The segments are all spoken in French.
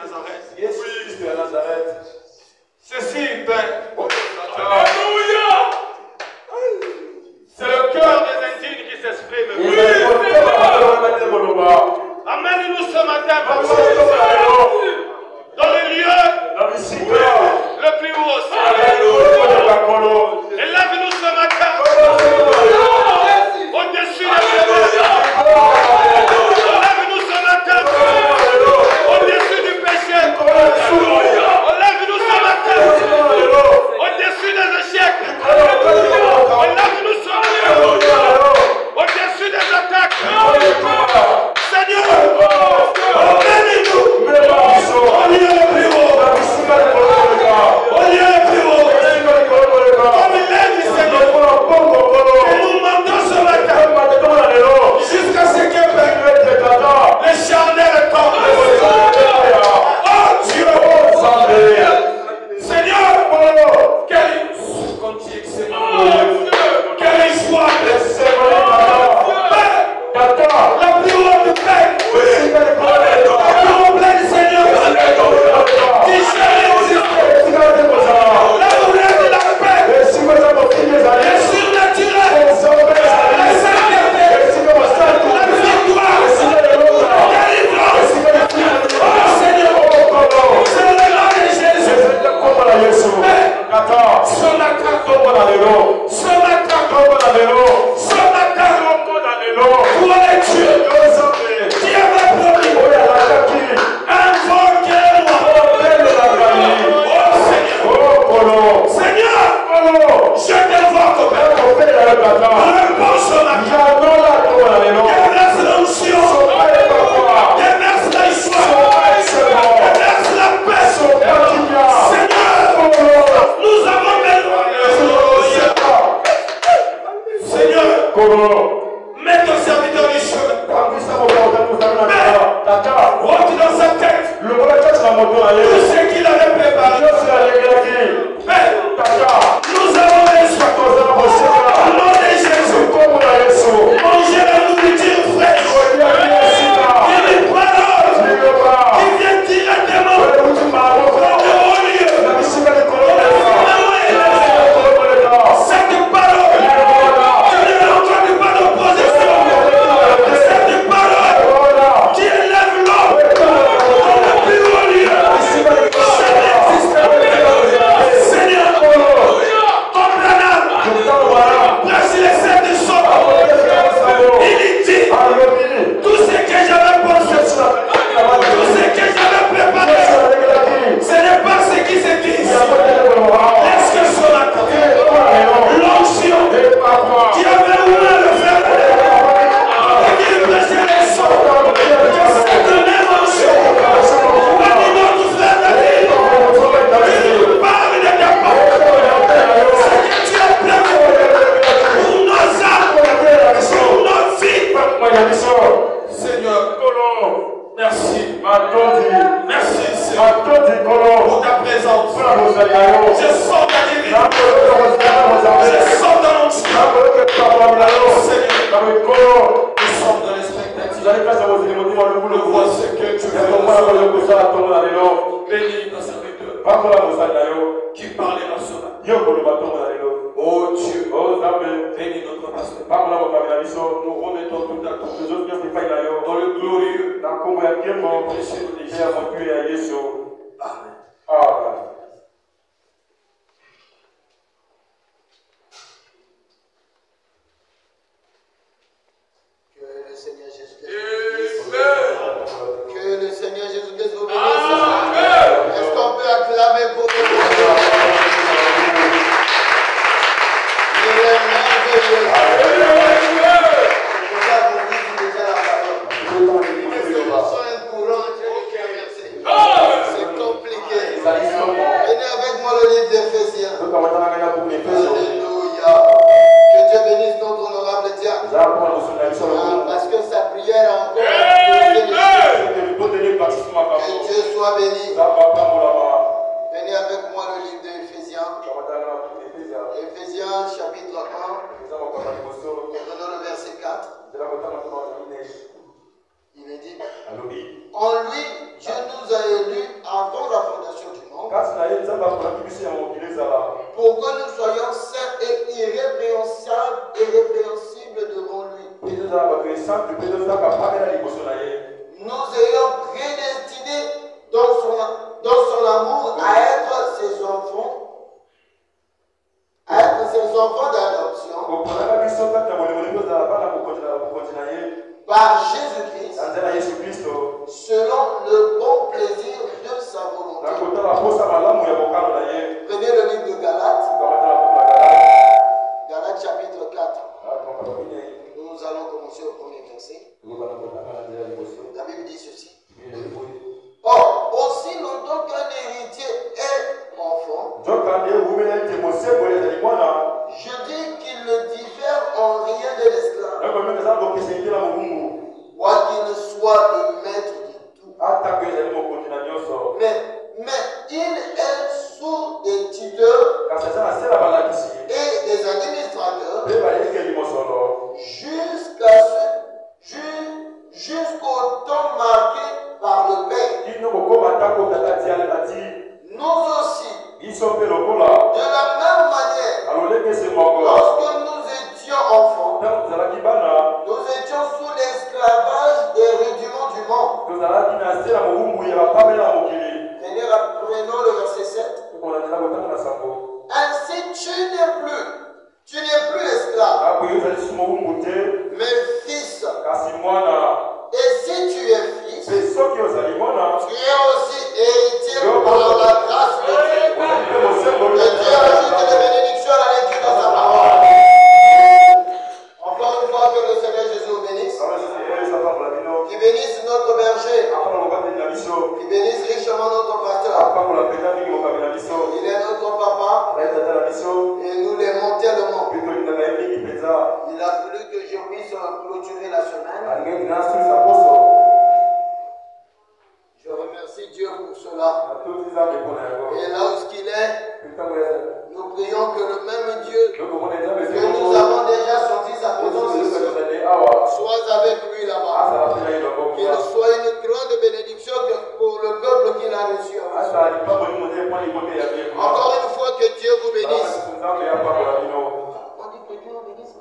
Nazareth. Yesu Kristo ya Nazareth. Ceci, Père, Alléluia. c'est le cœur des indignes qui s'exprime. Amène-nous ce matin, Papa, dans le lieu le plus haut. Élève-nous ce matin au-dessus des Élève-nous ce matin au-dessus du péché. Élève-nous ce matin au-dessus des échecs. Élève-nous ce matin au-dessus des attaques. Seigneur, emmène-nous au lieu le plus haut. Au lieu le plus haut. Comme il est dit, Seigneur, que nous demandons ce matin jusqu'à ce que les charnels tombent. Oh Dieu, Seigneur, quelle joie. La plus haute paix. La plus haute paix du Seigneur. Qui jamais existe. La douleur de la paix. Le surnaturel. La sainteté. La victoire. La délivrance. Oh Seigneur. C'est le nom de Jésus. Ce matin, pour les Dieu, Dieu m'a promis, invoquez-moi. Oh Seigneur, je t'invoque, Père. Réponds ce matin. Déverse l'onction. Déverse la joie. Déverse la paix. Seigneur, nous avons besoin. Seigneur, mets ton serviteur du chemin. Rentre dans sa tête tout ce qu'il avait préparé. Père, nous avons besoin au nom de Jésus. Manger la nourriture fraîche. Une parole qui vient directement au lieu. Cette parole, tu ne l'entends pas d'opposition. Cette parole qui élève l'homme dans le plus haut lieu. Seigneur, comme Branham, prêche les sept choses. Il dit tout ce que j'avais pensé, tout ce que j'avais préparé, ce n'est pas ce qui se dit. Est-ce que ce matin, l'onction qui avait ouvert le fer, et qui prêchait les sons, cette même onction, quand il notre frère David, il parle de ta parole, ce que tu as préparé pour nos âmes, pour nos vies. Seigneur, merci. Merci, Seigneur, pour ta présence. Je sens ta divinité. Je sens ton onction. Seigneur, nous sommes dans l'expectative. Nous voit ce que tu fais. Bénis ta serviteur qui parlait dans ce matin. Oh Dieu, bénis notre pasteur. Nous remettons tout à toi dans le glorieux et précieux de Jésus. Amen. Que le Seigneur Jésus-Christ vous bénisse. Est-ce qu'on peut acclamer pour lui? Il est merveilleux. Déjà, vous dites déjà la parole. Sur un courant, c'est compliqué. Venez avec moi le livre d'Éphésiens. Alléluia. Que Dieu bénisse notre honorable diable. Parce que sa prière a nous ayons prédestiné dans son amour à être ses enfants d'adoption par Jésus-Christ selon le bon plaisir de sa volonté. Prenez le livre de Galates, Galates chapitre 4. Nous allons commencer au premier verset. La Bible dit ceci. Or, aussi longtemps qu'un héritier est enfant, je dis qu'il ne diffère en rien de l'esclave, quoiqu'il soit le maître de tout. Mais il est sous des tuteurs et des administrateurs jusqu'au temps marqué par le Père. Nous aussi, de la même manière, lorsque nous étions enfants, nous étions sous l'esclavage des rudiments du monde. Prenons le verset 7. Ainsi tu n'es plus esclave, mais fils. Et si tu es fils, tu es aussi héritier par la grâce de Dieu. Que Dieu ajoute des bénédictions à la lecture de sa parole. Encore une fois, que le Seigneur Jésus vous bénisse. Qui bénisse notre berger. Qui bénisse richement notre pasteur. Il est notre papa. Et nous l'aimons tellement. Il a voulu que je puisse clôturer la semaine. Je remercie Dieu pour cela. Et là où il est, nous prions que le même Dieu que nous avons déjà senti sa présence ici soit avec lui là-bas. Qu'il soit une grande bénédiction pour le peuple qu'il a reçu. Encore une fois, que Dieu vous bénisse. On dit que Dieu vous bénisse.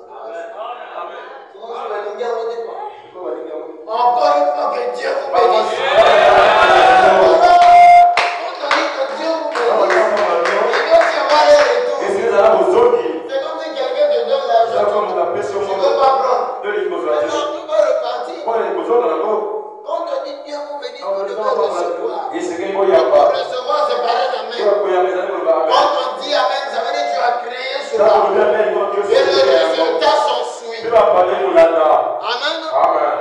Encore une fois, que Dieu vous bénisse. C'est comme si quelqu'un te donne l'argent. Tu ne veux pas prendre. Maintenant, tu vas repartir. Quand on dit Dieu vous bénisse, vous devez recevoir. Pour recevoir, c'est pareil d'Amen. Quand on dit Amen, ça veut dire que tu as créé cela. Et le résultat s'ensuit. Amen.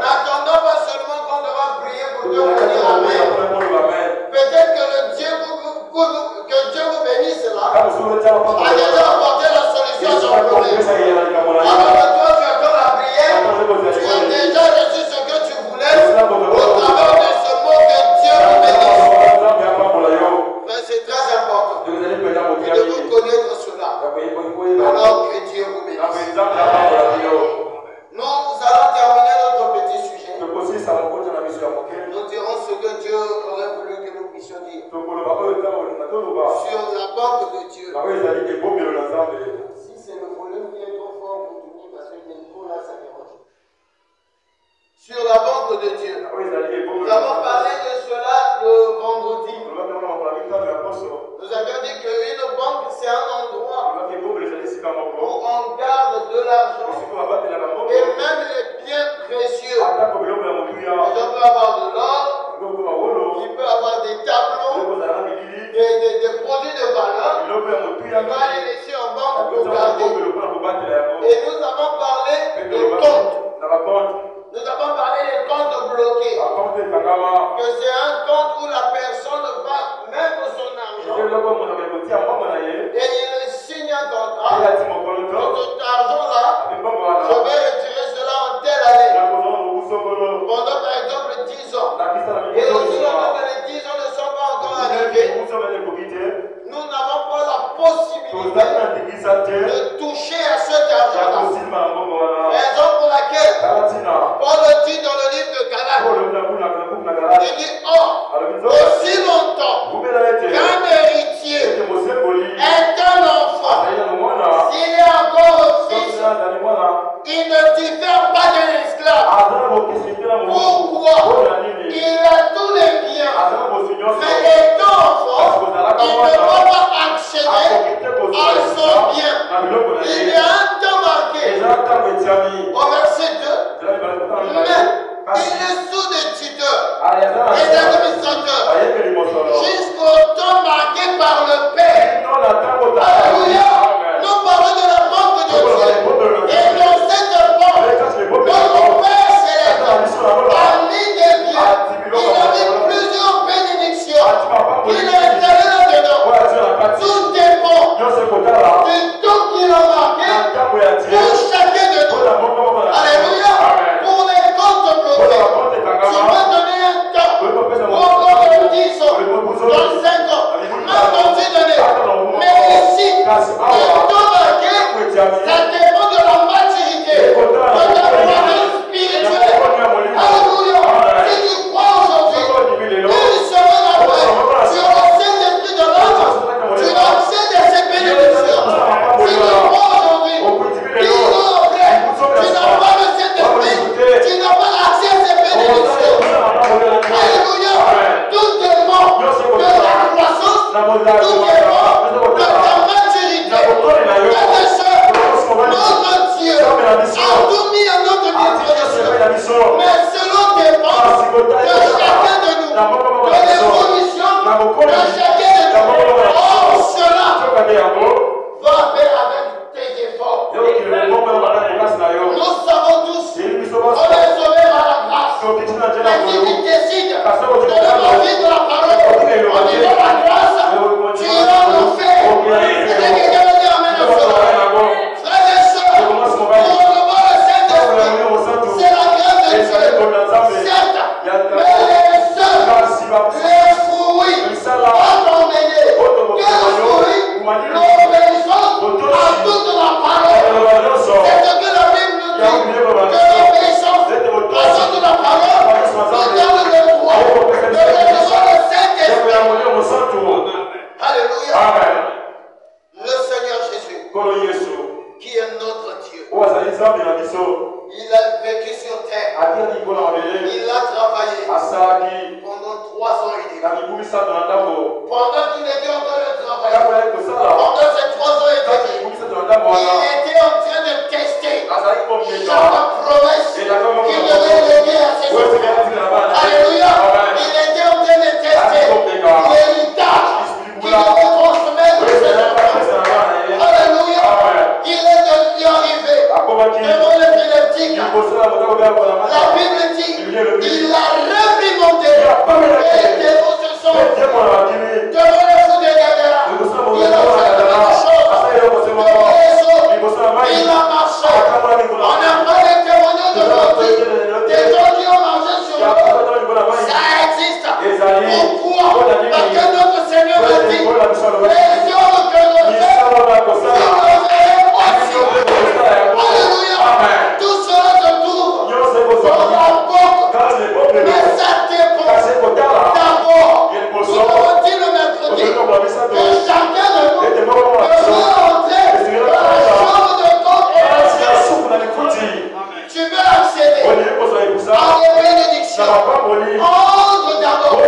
N'attendons pas seulement qu'on va prier pour Dieu vous dire Amen. Peut-être que Dieu vous bénisse là. A déjà apporté la solution à son problème. Alors que toi, tu attends la prière. Tu as déjà reçu ce que tu voulais. Au travers de ce mot, que Dieu vous bénisse. Mais c'est très important. Vous devez connaître cela. Alors que Dieu vous bénisse. Nous allons terminer notre petit sujet. Nous dirons ce que Dieu aurait voulu que nous puissions dire. Sur la banque de Dieu. Si c'est le volume qui est trop fort, continue parce que pour là, ça dérange. Sur la banque de Dieu. Nous avons parlé de cela le vendredi. Nous avions dit qu'une banque, c'est un endroit où on garde de l'argent et même les biens précieux. On peut avoir de l'or, il peut avoir des tableaux, des produits de valeur. On va les laisser en banque pour garder. Et nous avons parlé des comptes. Nous avons parlé des comptes bloqués. Que c'est un compte où la personne va mettre son argent et il signe un contrat. Donc cet argent-là, je vais retirer cela en telle année. Pendant par exemple 10 ans. Et aussi longtemps que les 10 ans ne sont pas encore arrivés, nous n'avons pas la possibilité de toucher à cet argent-là. Raison pour laquelle Paul dit dans le livre de Galates, il dit, aussi longtemps qu'un héritier est un enfant, s'il est encore fils, il Au verset 2, mais il est sous des tuteurs et des administrateurs jusqu'au temps marqué par le Père. Alléluia. Nous parlons de la banque de Dieu. Et dans cette banque, notre Père céleste a mis des biens. Il a mis plusieurs bénédictions. Il a installé là-dedans. Tout dépend du temps qu'il a marqué pour chacun de nous. Alléluia. Pour les comptes bloqués, tu vas donner un temps. Encore de 10 ans, dans 5 ans, même dans une année. Mais ici, le temps marqué, ça dépend de la maturité, de ta croissance spirituelle. Alléluia. Si tu crois aujourd'hui, une semaine après, tu auras cet esprit de l'homme, tu auras accès à ces bénédictions. Si tu crois aujourd'hui, 10 ans après, tu n'as pas de cet esprit, tu n'as pas accès à ces bénédictions. Alléluia. Tout dépend de la croissance, tout dépend de ta maturité. Frères et sœurs, notre Dieu a tout mis à notre disposition, mais cela dépend de chacun de nous, de l'évolution de chacun de nous. Or, cela va faire avec tes efforts. Nous savons tous, on est sauvés par la grâce. Mais si tu décides de ne pas vivre la parole, on dit la grâce, tu iras le faire. Et quelqu'un va dire amen à cela. Frères et sœurs, pour recevoir le Saint-Esprit, c'est la grâce de Dieu. Certes, mais les œuvres, les fruits, pas emmenés. Quels fruits? L'obéissance à toute la parole. C'est ce que la Bible nous dit. Que l'obéissance à toute la parole nous donne le droit de recevoir le Saint-Esprit. Alléluia. Le Seigneur Jésus, qui est notre Dieu, il a vécu sur terre. Il a travaillé pendant 3 ans et demi. Pendant qu'il était en train de travailler, pendant ces 3 ans et demi, il était en train de tester chaque promesse qu'il devait léguer à ses enfants. Alléluia. Il était en train de tester l'héritage qu'il devait transmettre à ses enfants. Alléluia. Il est devenu arrivé devant l'épileptique. La Bible dit il a réprimandé et les démons se sont devant le fou de Gadara. Il a fait la même chose. Il a marché. On n'a pas les témoignages d'aujourd'hui. Des gens qui ont marché sur l'eau. Ça existe. Pourquoi? Parce que notre Seigneur a dit les hommes que nous faisons, vous le verrez aussi. Alléluia. Tout cela se trouve dans la banque. Mais ça dépend d'abord. Nous avons dit le mercredi que chacun de nous devra entrer dans la chambre de compte et tu veux accéder à les bénédictions. Entre d'abord à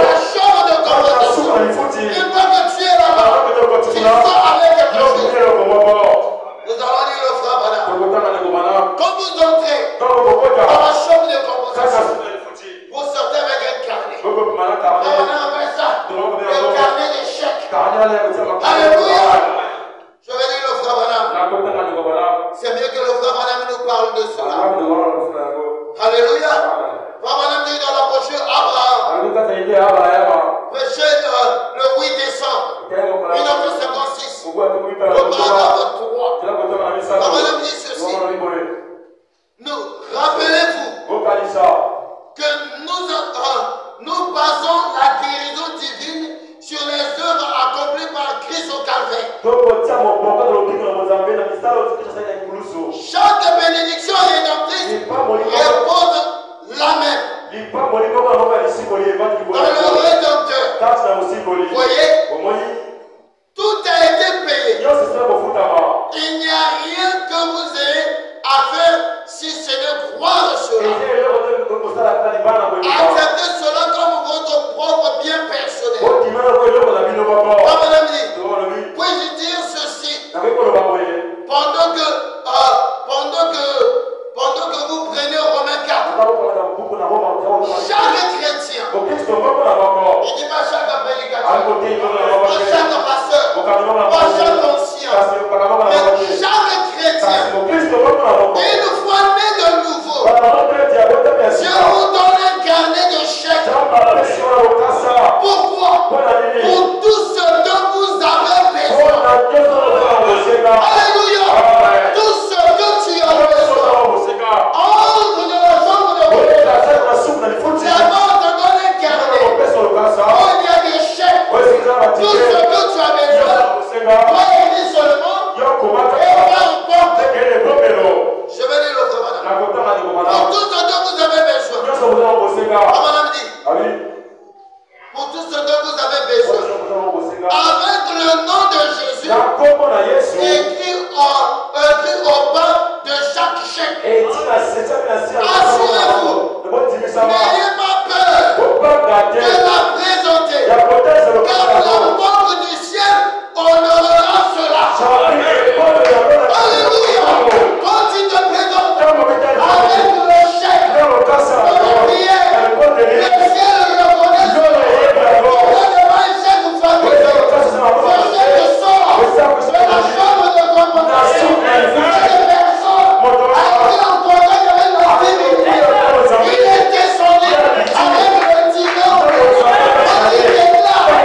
la chambre de conversation. Une fois que tu es là-bas, tu sors avec quelque chose. Nous allons dire le frère Bana. Quand vous entrez dans la chambre de conversation, vous sortez avec un carnet. On appelle ça le carnet d'échecs. Alléluia. Je vais dire le frère Bana. C'est mieux que le frère Bana nous parle de cela. Alléluia. Frère Bana dit dans la brochure Abraham. Prêché le 8 décembre 1956. Le paragraphe 3. Frère Bana dit ceci. Rappelez-vous que nous basons la guérison divine sur les œuvres accomplies par Christ au Calvaire. Chaque bénédiction rédemptrice repose la même dans le Rédempteur. Voyez, tout a été payé. Il n'y a rien que vous ayez à faire si ce n'est croire cela. Acceptez cela comme votre propre bien personnel. Puis-je dire ceci? Pendant que Chaque chrétien, il ne dit pas chaque prédicateur, pas chaque pasteur, pas chaque ancien, mais chaque chrétien, une fois né de nouveau, Dieu vous donne un carnet de chèques. Pourquoi? Pour tout ce dont vous avez besoin. Alléluia. Tout ce que tu as besoin. Entre dans la chambre de Dieu. D'abord, te donne un carnet. Oh, il y a des chèques. Tout ce que tu as besoin. Toi, il dit seulement. Et pas importe. Je vais lire l'autre madame. Pour tout ce dont vous avez besoin. Madame dit. Pour tout ce dont vous avez besoin. Avec le nom de Jésus. Écrit au bas de chaque chèque. Assurez-vous. N'ayez pas peur de la présenter. Car la porte du ciel honorera cela. Alléluia. Quand tu te présentes avec le chèque de prière, le ciel reconnaît cela. On ne pas un chèque fabriqué. Ce chèque sort de la chambre de compensation. Il est personne à qui on contact avec la divinité. Il est descendu avec le divan. Il déclare le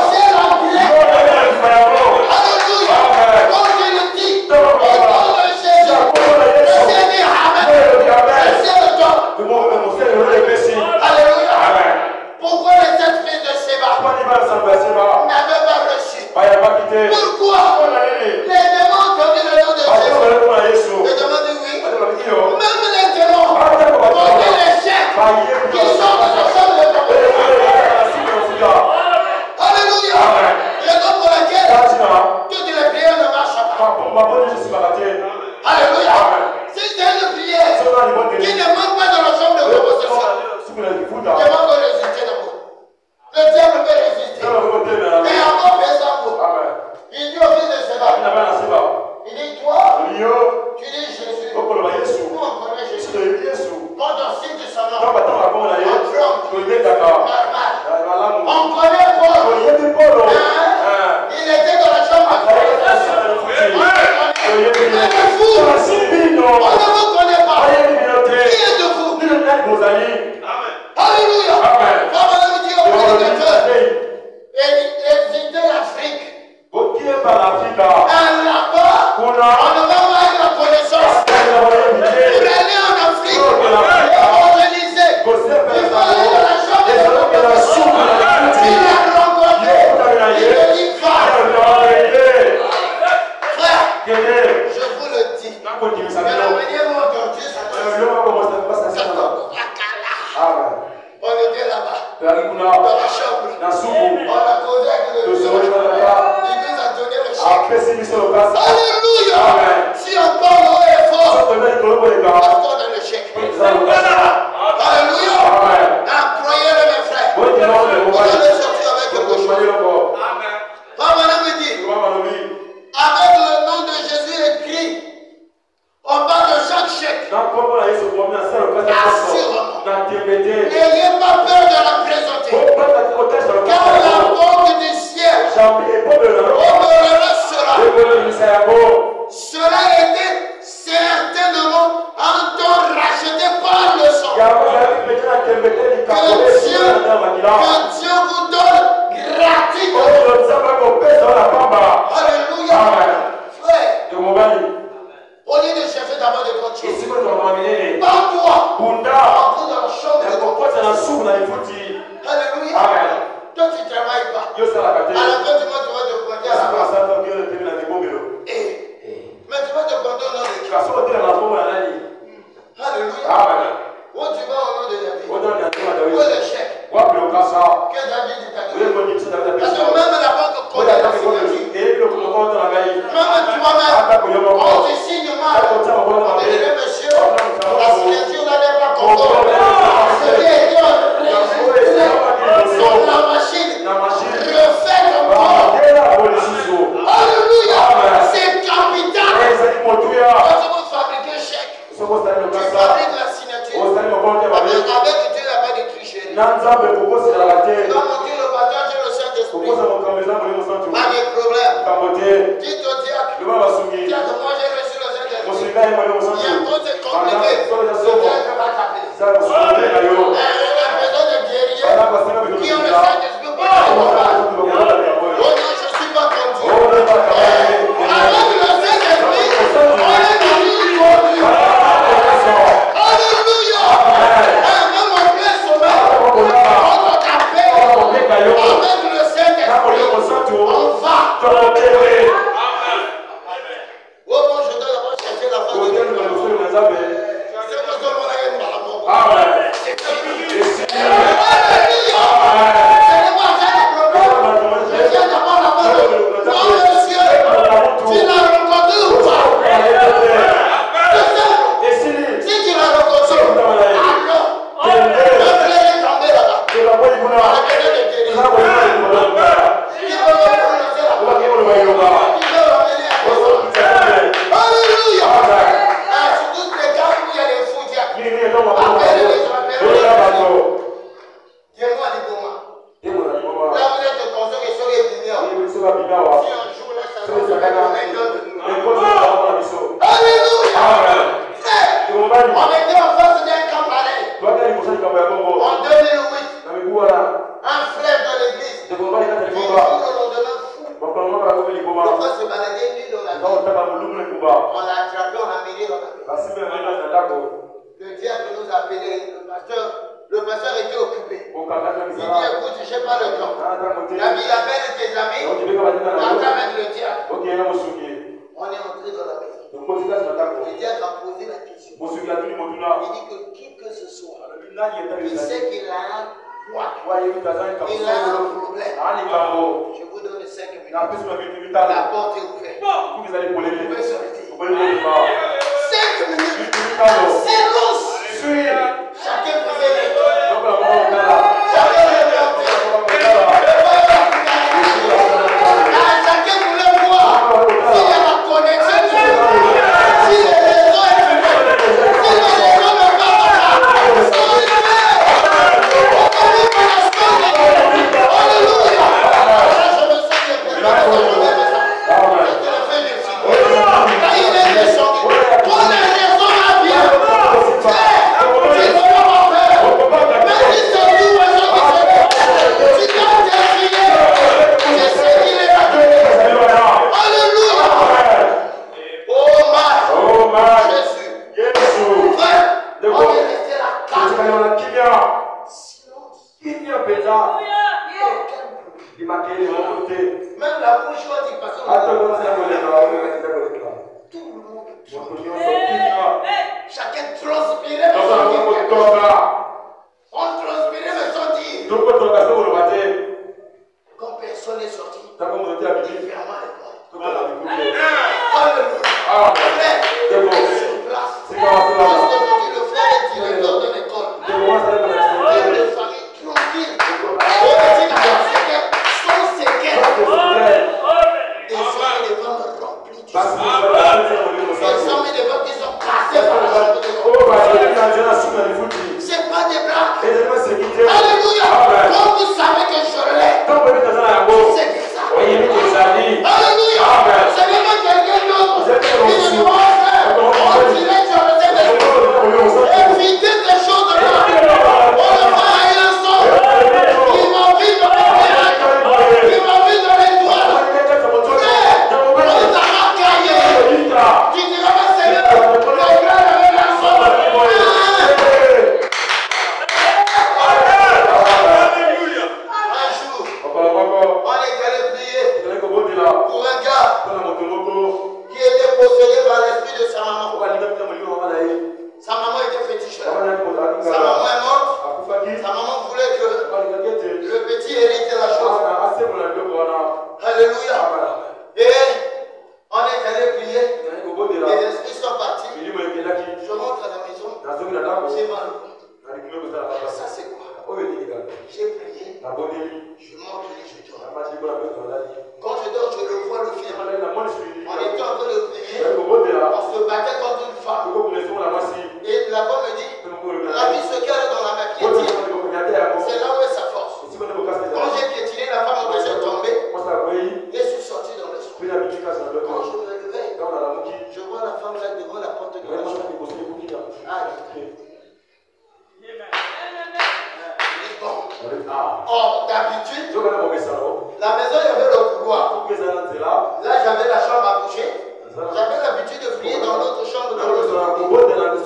ciel en grec. Alléluia. Quand il dit, au nom de Jésus, le ciel dit Amen. Le ciel tombe. Alléluia. Pourquoi les 7 fils de Séba n'avaient pas reçu? Pourquoi les démons ont dit le nom de Jésus? Les démons disent oui. Même les démons ont dit les chefs qui sont dans la chambre de compagnie. Alléluia. Raison pour laquelle toutes les prières ne marchent pas. Alléluia. Si c'est une prière qui ne manque pas dans la chambre de composition, demande de résister d'abord. Le diable peut résister. Et encore faisant vous. Il dit au fils de Séba. Il dit toi, tu dis Jésus. Nous on connaît Jésus. Quand on cite son nom, on trompe. Normal. On connaît Paul. Il était dans la chambre de il est fou. On ne vous connaît pas. Qui est de vous? Alléluia. Comme on a dit au prédicateur, évitez l'Afrique. Là-bas, on ne va pas avoir la connaissance. Pour aller en Afrique et organiser, il faut aller dans la chambre de l'organisation. Il a rencontré. Il me dit, frère, je vous le dis. Mais la manière dont aujourd'hui, ça on était là-bas, dans la chambre, on a causé avec le Dieu, il nous a donné le chèque. Alléluia. Si on parle haut et fort, parce qu'on a le chèque. Alléluia. Croyez-le mes frères, on allait sortir avec quelque chose. Maman me dit, avec le nom de Jésus écrit, on parle de chaque chèque. Assurément. N'ayez pas peur de la présenter. Car la porte du ciel honorera cela. Cela était certainement un don racheté par le sang. Que Dieu vous donne gratuitement. Alléluia. Frère, au lieu de chercher d'abord des autres choses, par toi, entre dans la chambre de ton. Alléluia. Toi, tu ne travailles pas. À la fin du mois, tu vas te pointer à la base. Mais tu vas te pointer au nom de qui? Alléluia. Où tu vas au nom de David? Où est le chèque que David t'a donné? Parce que même la banque connaît la signature. Même toi-même, on te signe mal. On te dit, monsieur, la signature n'est pas conforme. Ce qui est dit sur la machine, refait encore. Alléluia. C'est capital. Quand tu veux fabriquer un chèque, tu fabriques la signature avec monter le pasteur, j'ai le Saint-Esprit. Pas de problème. Dites au diacre. Diacre, moi j'ai reçu le Saint-Esprit. Il y a un truc de compliqué. Le diacre va taper. Il y a besoin de guerriers qui ont le Saint-Esprit pour la combattre. Oh non, je ne suis pas comme Dieu. Avec le Saint-Esprit, on est dans une niveau. Alléluia. Même en plein sommeil, on va taper. Avec le Saint-Esprit, on va. Oh bon, je dois d'abord chercher la face de Dieu. C'est que tout le monde a une maladie. Alléluia. Ce n'est pas un problème. Je viens d'abord la parole. Toi, monsieur, tu l'as rencontré ou pas? Si tu l'as rencontré, alors, le frère est tombé là-bas. On a besoin de guérir. Il faut prononcer la parole. Il faut ramener à Alléluia. Surtout les cas où il y a les fous diacres. Appelez les gens, dis-moi du Goma. Là, vous êtes conscient que sur les lumières. Si un jour là, ça va se mettre en Alléluia. On était en face d'un camp pareil. En 2008, un frère de l'église, il joue le lendemain fou. Pourquoi se balader nu dans la vie? On l'a attrapé, on l'a mené dans la vie. Le diable nous a appelés, le pasteur était occupé. Il dit écoute, je n'ai pas le temps. Il appelle tes amis, t'amènes le diable. On est entré dans la maison. Le diable a posé la question. Il dit que qui que ce soit, il sait qu'il a un poids, il a un problème. Je vous donne 5 minutes. La porte est ouverte. Vous pouvez sortir. 5 minutes. Silence. Chacun faisait les tours. Chacun regardait. Chacun voulait voir s'il y a la connexion. Si les réseaux est ouvert. Si les réseaux ne pas là. Alléluia. Je me sens que je la fin du film. Là, il est descendu. Pour les raisons à bien. Même la bouche quand il passe, tout le monde. Chacun transpirait, mais sans dire. On transpirait, mais sans dire. Quand personne n'est sorti, il ferma les portes. Alléluia. Sur place. Aujourd'hui, le frère est directeur de l'école. De famille tranquille. Sans séquelles. Des hommes et des femmes remplis du sang. Des hommes et des femmes qui sont cassés par la chambre de l'école. C'est pas des blagues. Alléluia. Quand vous savez que je l'ai, c'est que ça. Alléluia. C'est même quelqu'un d'autre qui ne doit pas faire. On dirait que je le sais. Évitez ces choses-là. On le va à un son. Il m'a vu dans les étoiles. Il m'a vu dans l'étoile. Frère, on t'a racaillé. Tu diras pas Seigneur, le frère avait la somme. Un jour, on est allé prier pour un gars qui était possédé par l'esprit de sa maman. Sa maman était féticheur. Sa maman est morte. Sa maman voulait que le petit hérite la chose. Alléluia. Et on est allé prier. Les esprits sont partis. Je montre à la maison. J'ai mal. Ça c'est quoi? J'ai prié. Je monte et je dors. Quand je dors, je revois le film. On était en train de prier. On se battait contre une femme. Et la femme me dit, la vie se calme dans la main. C'est Or, d'habitude, la maison, il y avait le couloir. Là, j'avais la chambre à coucher. J'avais l'habitude de prier dans l'autre chambre. Dans l'autre côté. J'avais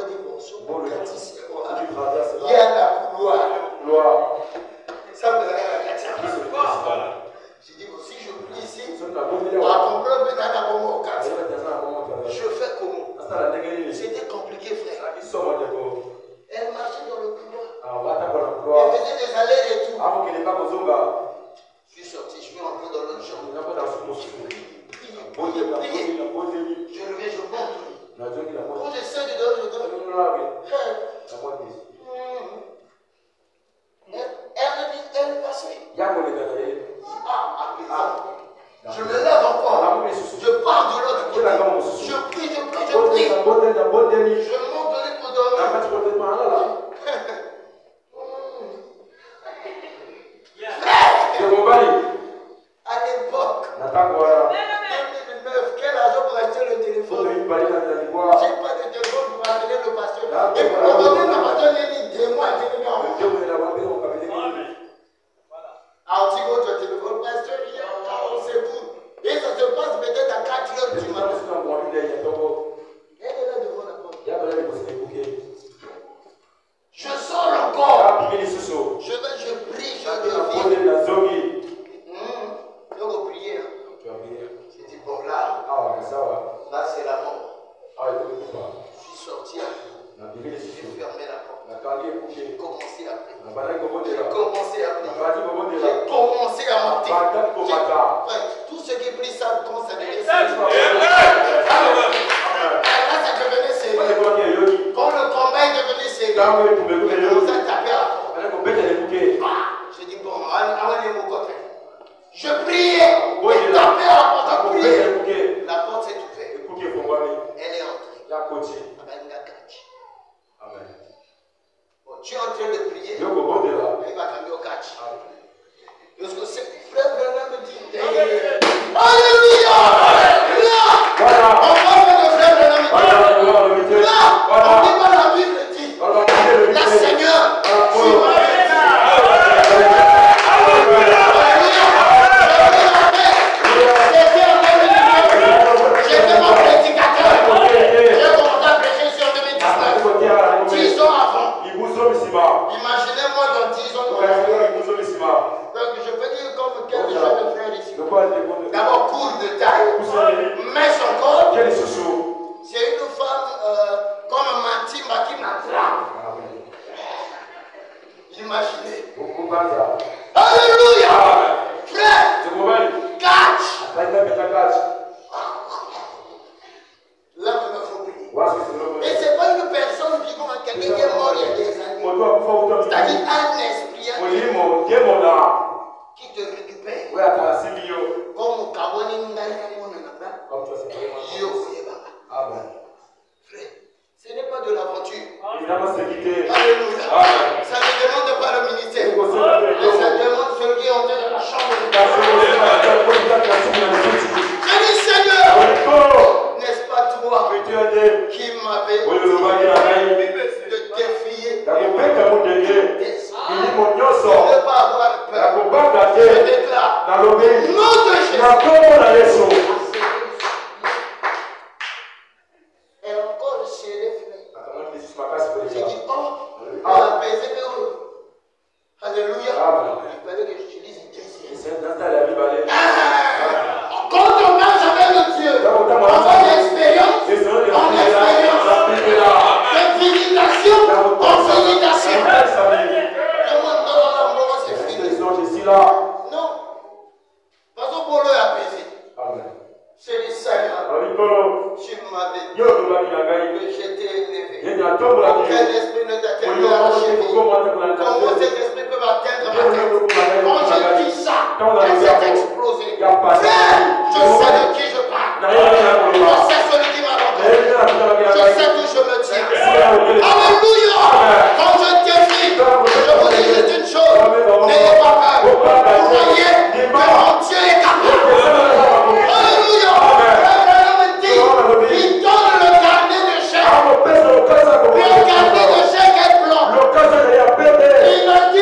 dit, bonjour, il y a un couloir. Ça me donnait la question. J'ai dit, si je prie ici, je fais comment? C'était compliqué, frère. Elle marchait dans le couloir. Elle faisait des allers-retours. Je suis sorti, je suis rentré dans l'autre chambre. Je reviens, je monte. Quand j'essaie de dormir, elle passait. Je me lève encore. Je pars de l'autre côté. Je prie. Je monte de l'île pour dormir. À l'époque, 2009, quel argent pour acheter le téléphone? J'ai pas de téléphone pour appeler le pasteur. Et pour demander le pasteur, il dit 2 mois, Antigo, tu téléphone, pasteur, c'est tout. Et ça se passe peut-être à 4 heures du matin. Elle est là devant la porte. Je sors encore. Je prie, je reviens. Donc, prier. J'ai dit, bon, là, c'est la mort. Je suis sorti à pied. J'ai fermé la porte. J'ai commencé à prier. J'ai commencé à monter. Tout ce qui prie ça, quand ça devenait sérieux. Là, ça devenait sérieux. Quand le combat devenait sérieux, il commençait à taper à la porte. J'ai dit, bon, allez mon côté. Je priais, je tapais à la porte, je priais. La porte s'est ouverte. Elle est entrée. Amen. Bon, tu es en train de prier. Il va cambier au catch. Parce que frère Branham me dit, alléluia! Là, on va faire le frère Branham me dit. Là, on dit pas la Bible dit. La Seigneur, tu m'as imaginez-moi dans 10 ans. Donc je peux dire comme quelques jeunes frères ici. D'abord court de taille, mais son corps, c'est une femme comme Matimba qui m'attrape. Imaginez. Alléluia. Frère, catch. Là, il me faut prier. Et ce n'est pas une personne qui va quelqu'un qui est mort il y a des années. C'est-à-dire un esprit qui te récupère. Comme Kaboni frère, ce n'est pas de l'aventure. Alléluia. Ça ne demande pas le ministère. Mais ça demande celui qui est entré dans la chambre. Je dis Seigneur, n'est-ce pas toi qui m'avais de défier? Je ne veux pas avoir peur. Je déclare nom de Jésus. Et encore chez les frères. J'ai dit, oh, on a pesé de où? Alléluia. Il fallait que j'utilise une deuxième. Quand on marche avec le Dieu, on a l'expérience, de visitation en visitation. Demande dans la mort, c'est fini. Non. Parce que pour le apaiser, c'est le Seigneur. Tu m'avais dit que j'étais élevé. Aucun esprit ne t'atteindra à la cheville. Comment cet esprit peut m'atteindre à ma tête? Quand je dis ça, elle s'est explosée. Frère, je sais de qui je parle. Je sais celui qui m'a rencontré. Je sais d'où je me tiens. Alléluia. Quand je défie, je vous dis juste une chose. N'ayez pas peur. Croyez que mon Dieu est capable. Alléluia. Il donne le carnet de chèques. Le carnet de chèques est blanc. Il a dit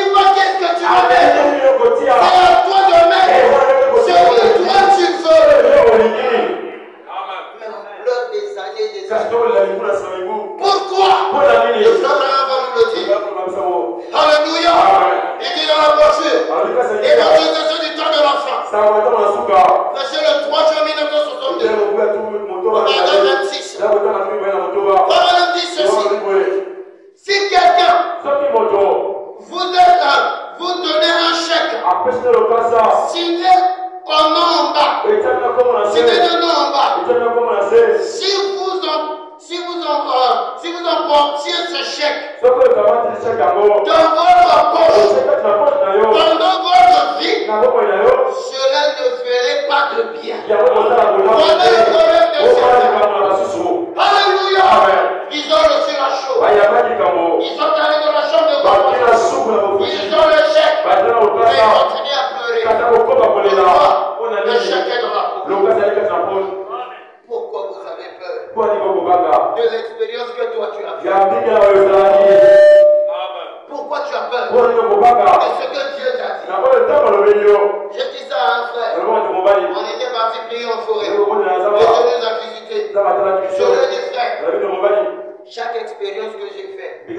vous donnez un chèque. Signez un nom en bas. Signez le nom en bas. Si vous emportiez ce chèque dans votre poche pendant votre vie, cela ne ferait pas de bien. Voilà le problème de ces gens. Alléluia. Ils ont reçu la chose. Ils sont allés dans la chambre de God. Ils ont le chèque. Et ils continuent à pleurer. Pourquoi? Le chèque est dans la poche. Pourquoi vous avez peur de l'expérience que toi tu as fait? Pourquoi tu as peur de ce que Dieu t'a dit? J'ai dit ça à un frère. On était parti prier en forêt. Et je nous a visité. Je lui ai dit, frère, chaque expérience que j'ai faite, j'ai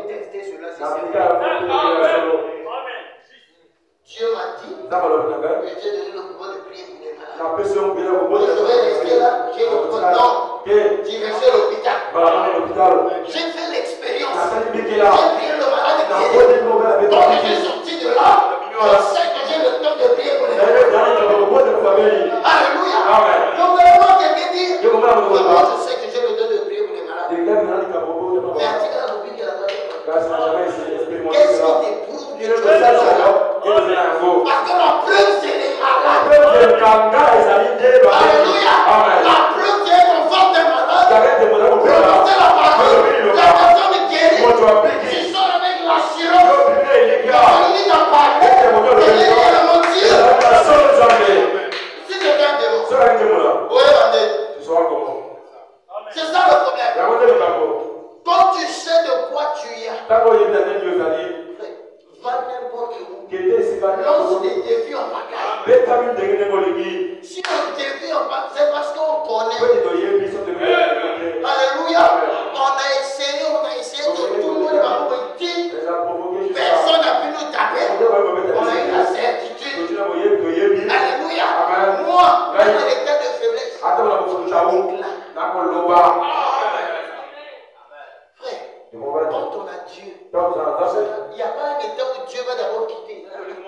testé cela, c'est sérieux. Dieu m'a dit que j'ai donné le pouvoir de prier pour les malades. Je vais rester là, j'ai le temps d'inverser l'hôpital. J'ai fait l'expérience. J'ai prié le malade guéri. Quand je suis sorti de là, je sais que j'ai le temps de prier pour les malades. Alléluia. Donc vraiment, quelqu'un dit, vraiment, je sais que j'ai le temps de prier pour les malades. Mais à-t-il à l'oubli de la qu'est-ce qui t'éprouve de Dieu? Parce que la preuve, c'est les malades. Alléluia. La preuve, c'est qu'on forme des malades. Prononcer la parole. La personne guérie. Tu sors avec l'assurance. On lit la parole. Et il est le motif. Si quelqu'un est démon. Oui, c'est ça le problème. Quand tu sais de quoi tu y as, va n'importe où. Lance des défis en bagaille. Si on défie en bagaille, c'est parce qu'on connaît. Alléluia. On a essayé de tout le monde va nous dire. Personne n'a pu nous taper. On a eu la certitude. Alléluia. Moi, dans l'état de faiblesse, quand on a Dieu, il n'y a pas un état où Dieu va d'abord quitter.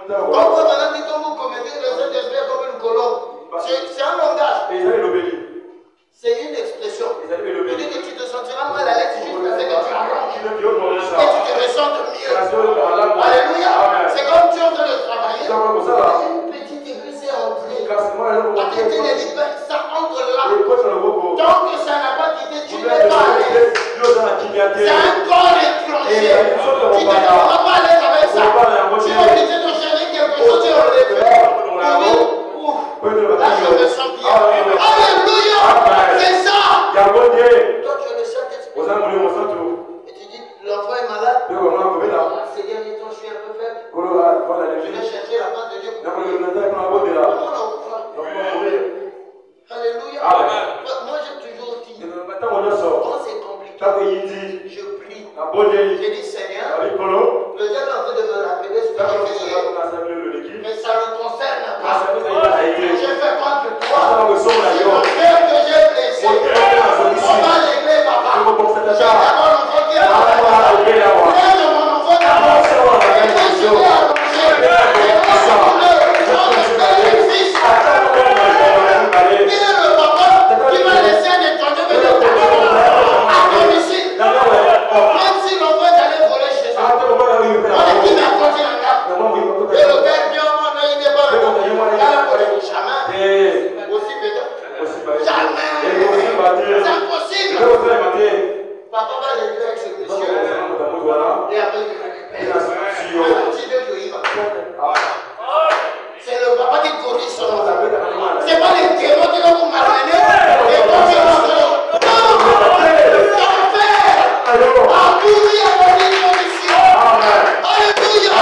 Quand vous commettez le Saint-Esprit comme une colombe, c'est un langage. C'est une expression. Tu dis que tu te sentiras mal à l'aise juste parce que tu arranges. Et tu te ressens mieux. Alléluia. C'est comme tu es en train de travailler. Une petite église est entrée. La tête des libères, ça entre là. Tant que ça n'a pas quitté, tu n'es pas à l'aise. C'est un corps étranger. Tu ne seras pas à l'aise avec ça. Tu es obligé de chercher quelque chose et on le fait. Là, je me sens bien. Alléluia. C'est ça. Toi, tu es le Saint-Esprit. Et tu dis, l'enfant est malade. Seigneur, dis-toi, je suis un peu faible. Je vais chercher la face de Dieu. Alléluia. Moi, j'ai toujours dit, quand c'est compliqué, je prie. J'ai dit, Seigneur, le diable est en train de me rappeler ce que j'ai fait. Mais ça ne concerne pas. J'ai fait contre toi. Frère que j'ai blessé. On va régler, papa. J'ai d'abord l'enfant qui est malade. Frère de mon enfant d'abord. Et quand je vais allonger, et quand je le fils. Qui est le papa qui m'a laissé un étranger venir à domicile. Même si l'enfant est allé voler chez eux. On est qui m'a continué en cap. Et le père dit, il n'est pas le jamais. Aussi peut-être. Jamais. C'est impossible. Papa va régler avec ce monsieur. Et après, il récupère. C'est le papa qui corrige son enfant. C'est pas les démons qui vont vous malmener. Et quand tu vas ton père a pourri à donner une condition. Alléluia.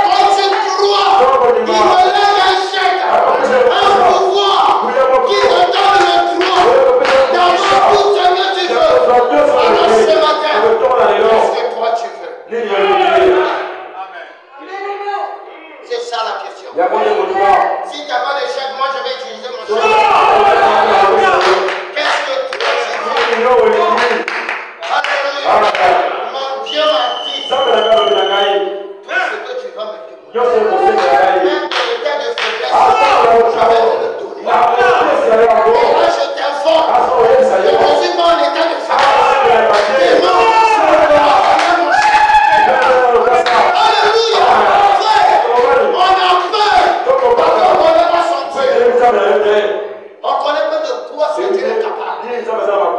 Quand tu crois, il me lève un chèque, un pouvoir qui te donne le droit d'avoir tout ce que tu veux. Alors ce matin, qu'est-ce que toi tu veux? Même dans l'état de faiblesse, je vais te le donner. Et là, je t'informe. Je ne suis pas en état de faiblesse. Alléluia. On a peur. Parce qu'on ne connaît pas son Dieu. On ne connaît pas de quoi son Dieu est capable.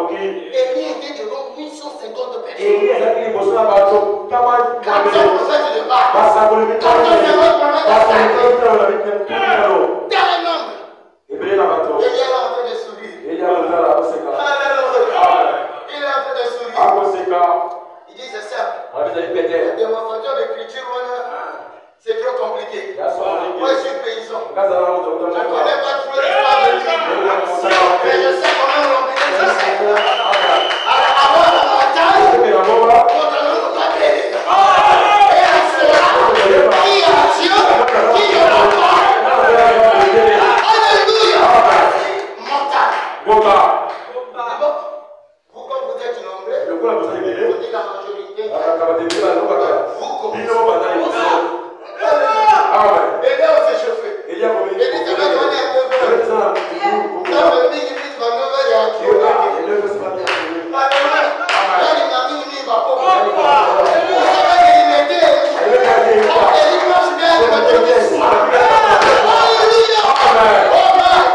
Élie était devant 850 personnes. Quand on prophète de Baal, quand on fait votre prophète de tel nombre, Élie est en train de sourire. Alléluia. Il est en train de sourire. Il dit c'est simple. La démonstration d'écriture, c'est trop compliqué. Moi je suis paysan. Je ne connais pas trop l'histoire de Dieu. Mais je sais comment l'embêter ça. Alors avant la montagne, notre nom nous va bénir. Et on saura qui a Dieu, qui ne l'a pas. Alléluia. Montagne. Pourquoi vous êtes nombreux? Vous dites la majorité. Et là on s'est chauffé. Et dit ça va donner un peu de temps. Dans le midi, il dit va 9h, il y a un kilo. Là il m'a mis une va pas. Vous savez qu'il mettait. Et il marche bien avec le tennis. Alléluia.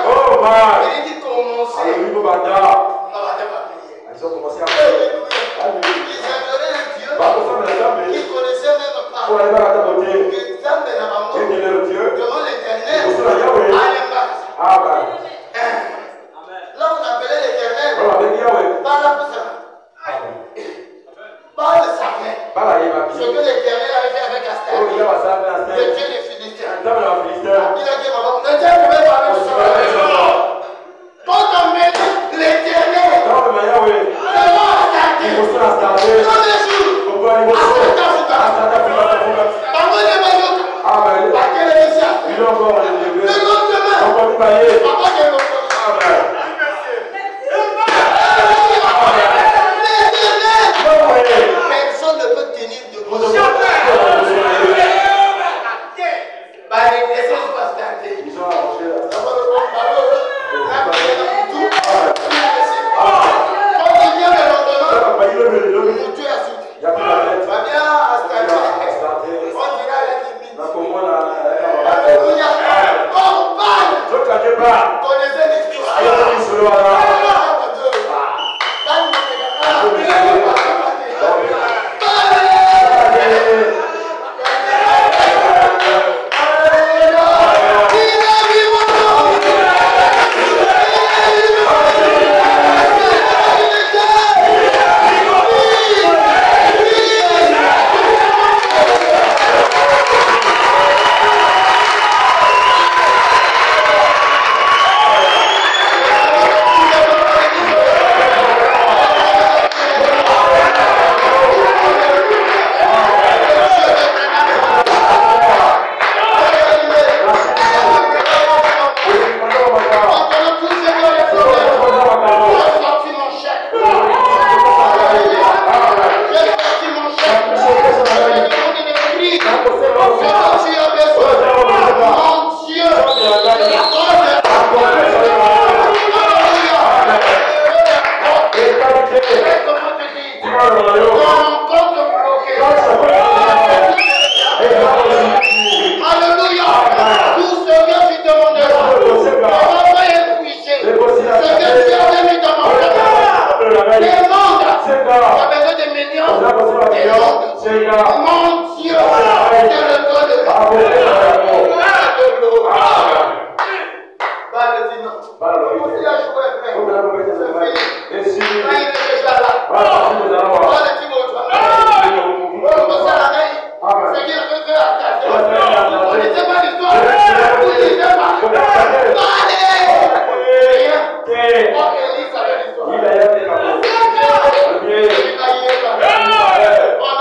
Oh man. Et il dit commencer. On va pas prier. Ils ont commencé à prier. Ils adoraient un Dieu qui connaissait même pas. Que Zambé n'a pas mort. Devant l'éternel. Là on appelait l'éternel. Baal savait ce que l'éternel avait fait avec Astar. Le Dieu des Philistins. Il a dit maman, le Dieu pouvait parler de ça. Quand on met l'éternel devant Astar, tous les jours, personne ne peut tenir debout. On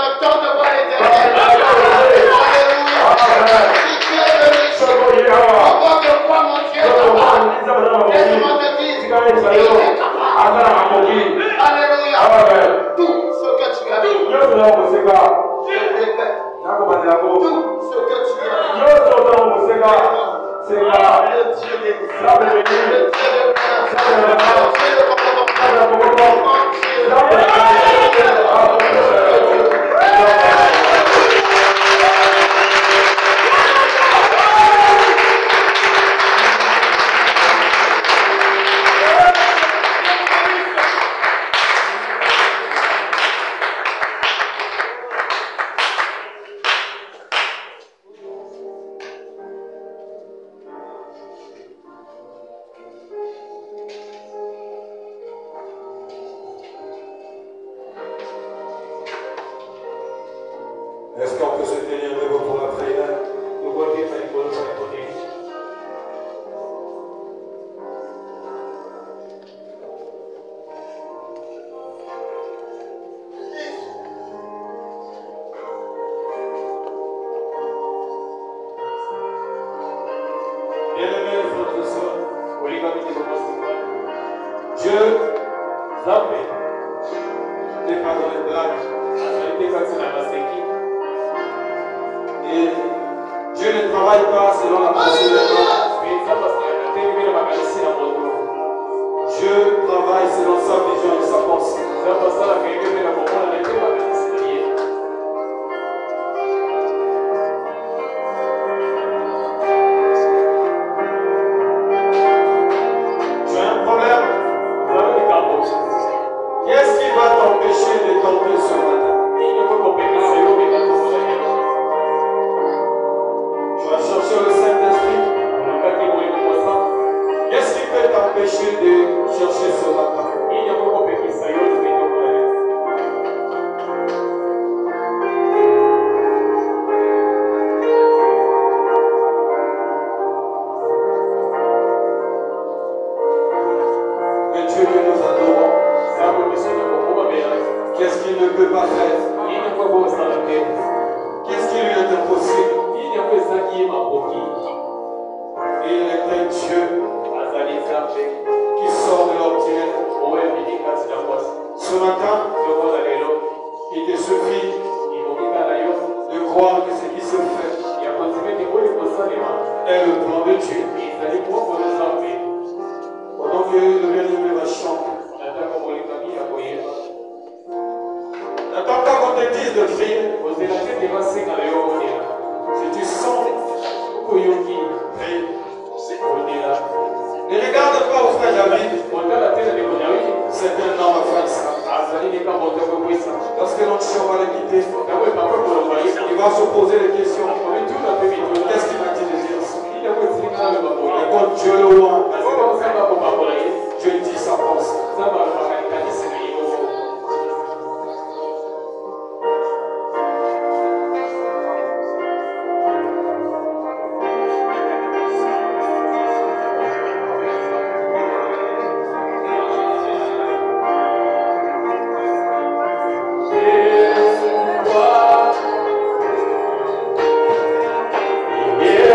attend de voir l'éternel. Alléluia. Seigneur, lève pour la prière. Bien-aimés frères et sœurs, Dieu n'est pas dans les blagues. Et Dieu ne travaille pas selon la pensée de l'homme. Dieu travaille selon sa vision et sa pensée. Tu as un problème? Qu'est-ce qui va t'empêcher de tomber ce matin? Tu vas chercher le Saint-Esprit. Qu'est-ce qui peut t'empêcher de chercher ce matin? Le Dieu que nous adorons, qu'est-ce qu'il ne peut pas faire? Qu'est-ce qui lui est impossible? Il est un Dieu qui sort de l'ordinaire. Ce matin, il te suffit de croire que ce qui se fait est le plan de Dieu. Pendant que le bien-aimé va chanter, n'attends pas qu'on te dise de prier. Si tu sens, prie. Ne regarde pas au frère David. C'est un homme infaillissable. Lorsque l'onction va le quitter, il va se poser des questions. Qu'est-ce qu'il m'a dit de dire ça? Et quand Dieu le voit, Dieu dit sa pensée. Yeah.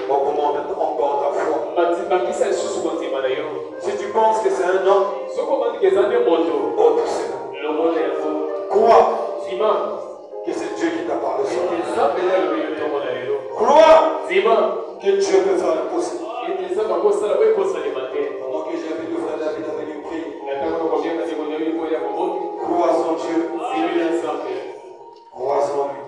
augmente encore ta foi. Si tu penses que c'est un homme, autre c'est non. Crois que c'est Dieu qui t'a parlé sur toi. Crois que Dieu peut faire le possible. Pendant que j'ai vu le frère David avec une prière, crois en Dieu. Crois en lui.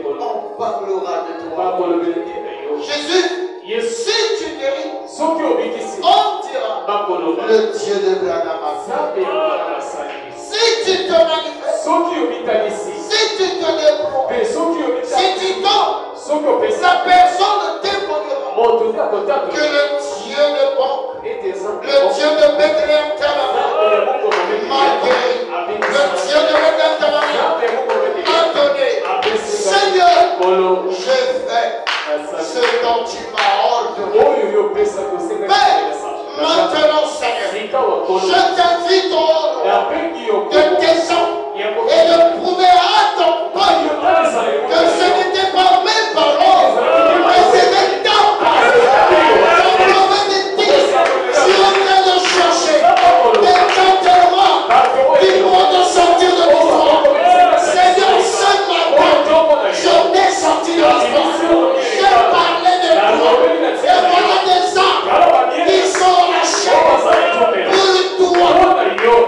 Pour toi,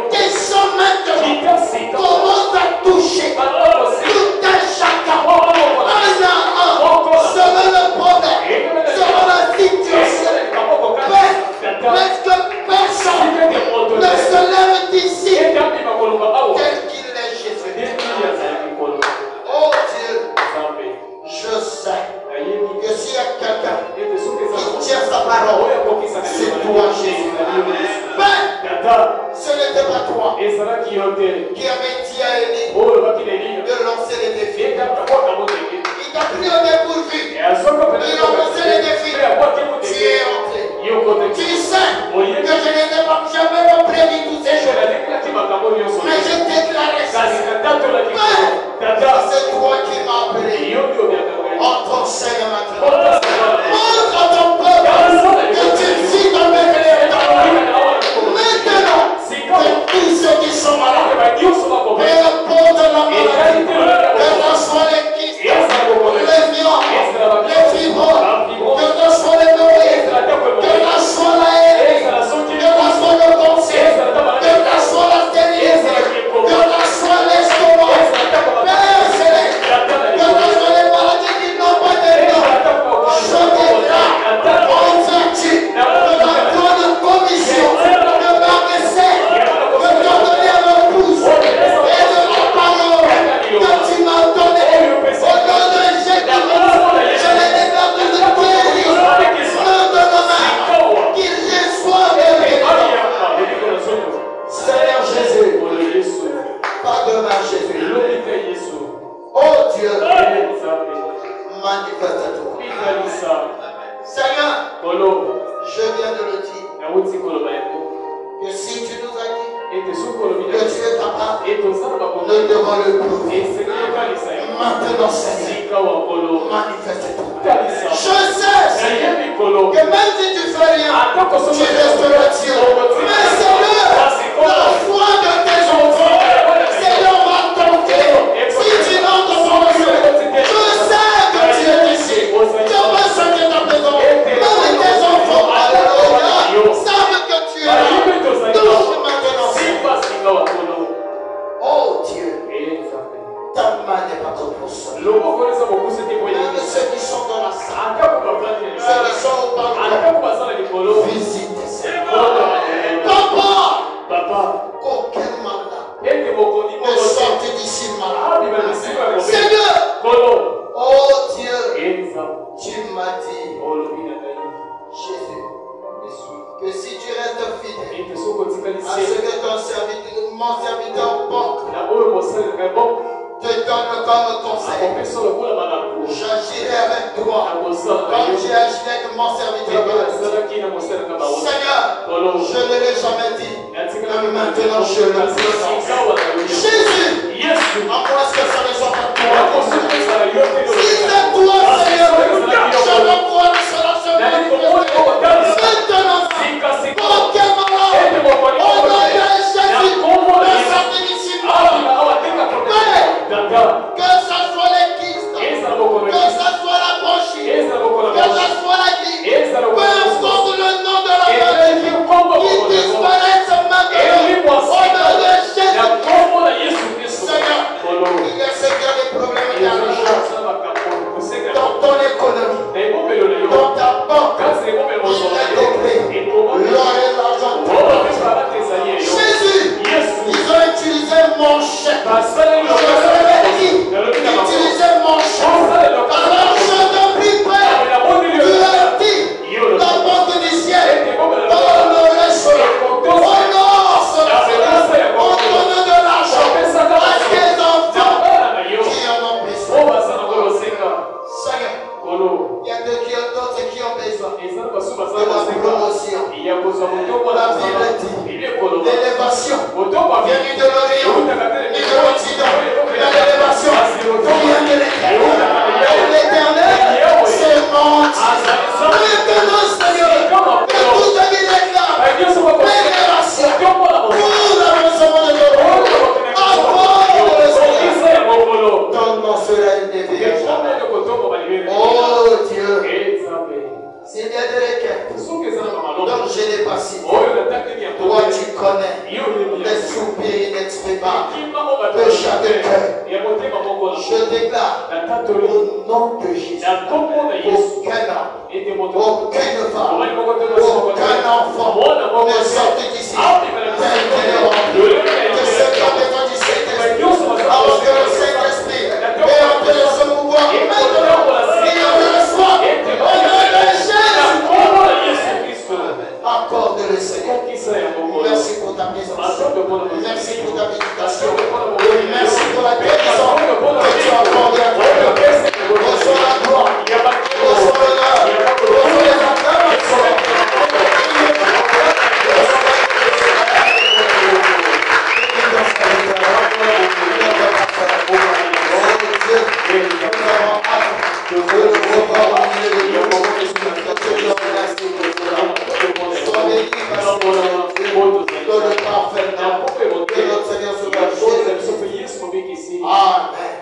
Dieu, manifeste-toi. Seigneur, je viens de le dire, que si tu nous as dit que tu es capable, nous devons le prouver. Maintenant, Seigneur, manifeste-toi. Je sais, Seigneur, que même si tu fais rien, tu resteras Dieu. Mais Seigneur, la foi de tes enfants, Seigneur, va compter. Si tu n'entres pas dans je sais que tu es ici. Je veux sentir ta présence. Même tes enfants, alléluia, savent que tu es là. Touche maintenant. Oh Dieu, ta main n'est pas trop pour ça. Même ceux qui sont dans la salle, ceux qui sont au balcon, visite. Papa, qu'aucun mandat ne sorte d'ici malade. Seigneur, oh Dieu, tu m'as dit, Jésus, que si tu restes fidèle à ce que mon serviteur manque, te donne comme conseil. J'agirai avec toi comme j'ai agi avec mon serviteur. Seigneur, je ne l'ai jamais dit, mais maintenant je le dis. Jésus, à moi est-ce que ça ne soit pas toi? Si c'est toi, Seigneur, je le crois que cela se manifeste. Maintenant, aucun malade, au nom de Jésus, ne sorte d'ici malade. Que ce soit les kystes, que ce soit la bronchite, que ce soit la grippe, peu importe le nom de la maladie, qui disparaisse maintenant, au nom de Jésus. Seigneur, il y a ceux qui ont des problèmes d'argent, dans ton économie, dans ta banque, il est décret, l'or et l'argent. Jésus, ils ont utilisé mon chèque. Utilisez mon chant. Alors je te prie, Père, tu as dit, la banque du ciel, honorer cela, honore cela, on donne de l'argent à tes enfants qui en ont besoin. Seigneur, il y a d'autres qui ont besoin de la promotion. La Bible dit, l'élévation vient de l'Orient et de l'Occident. L'élévation vient de l'Éternel, c'est mon Dieu. Maintenant, Seigneur, que tout ce qui déclare l'élévation pour l'avancement de l'Europe, accorde le Seigneur. Donne-moi cela une déviation. Oh Dieu, s'il y a des requêtes dont je n'ai pas cité, toi tu connais les soupirs inexprimables de chaque cœur. Je déclare au nom de Jésus, aucun homme, aucune femme, aucun enfant ne sorte d'ici tel qu'il est rempli. Que ceux qui ont besoin du Saint-Esprit, avant que le Saint-Esprit ait entré dans ce pouvoir, maintenant, il en reçoit au nom de Jésus. Accorde le Seigneur. Merci pour ta présence. Merci pour ta méditation. Merci pour la guérison que tu as accordée à toi. Reçois la gloire. Reçois l'honneur. Reçois les acclamations. Le parfait nom de notre Seigneur Sauveur Jésus. Amen.